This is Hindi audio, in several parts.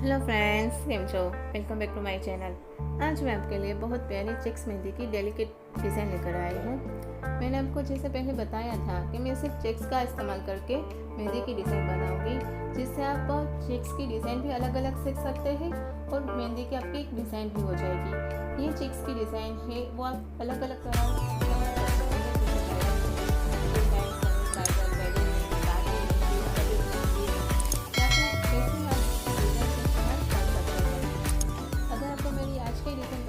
हेलो फ्रेंड्स, केम छो। Welcome back to my channel. आज मैं आपके लिए बहुत प्यारी चेक्स मेहंदी की डेलिकेट डिज़ाइन लेकर आई हूँ। मैंने आपको जैसे पहले बताया था कि मैं सिर्फ चेक्स का इस्तेमाल करके मेहंदी की डिज़ाइन बनाऊंगी, जिससे आप चेक्स की डिज़ाइन भी अलग अलग सीख सकते हैं और मेहंदी की आपकी एक डिज़ाइन भी हो जाएगी। ये चेक्स की डिज़ाइन है वो आप अलग अलग तरह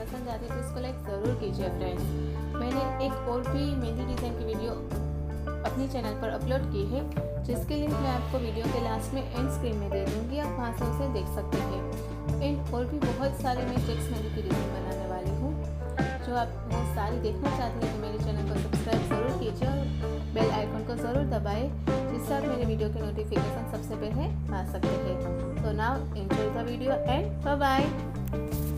पसंद आती है तो इसको लाइक ज़रूर कीजिए फ्रेंड्स। मैंने एक और भी मेहंदी डिज़ाइन की वीडियो अपनी चैनल पर अपलोड की है, जिसके लिंक मैं आपको वीडियो के लास्ट में एंड स्क्रीन में दे दूँगी। आप वहाँ से उसे देख सकते हैं। एंड और भी बहुत सारे मैं चेक्स मेहंदी की डिज़ाइन बनाने वाली हूँ। जो आप सारी देखना चाहते हैं तो मेरे चैनल को सब्सक्राइब ज़रूर कीजिए और बेल आइकन को ज़रूर दबाएँ, जिससे आप मेरे वीडियो के नोटिफिकेशन सबसे पहले पा सकते हैं। तो now enjoy the video and bye bye.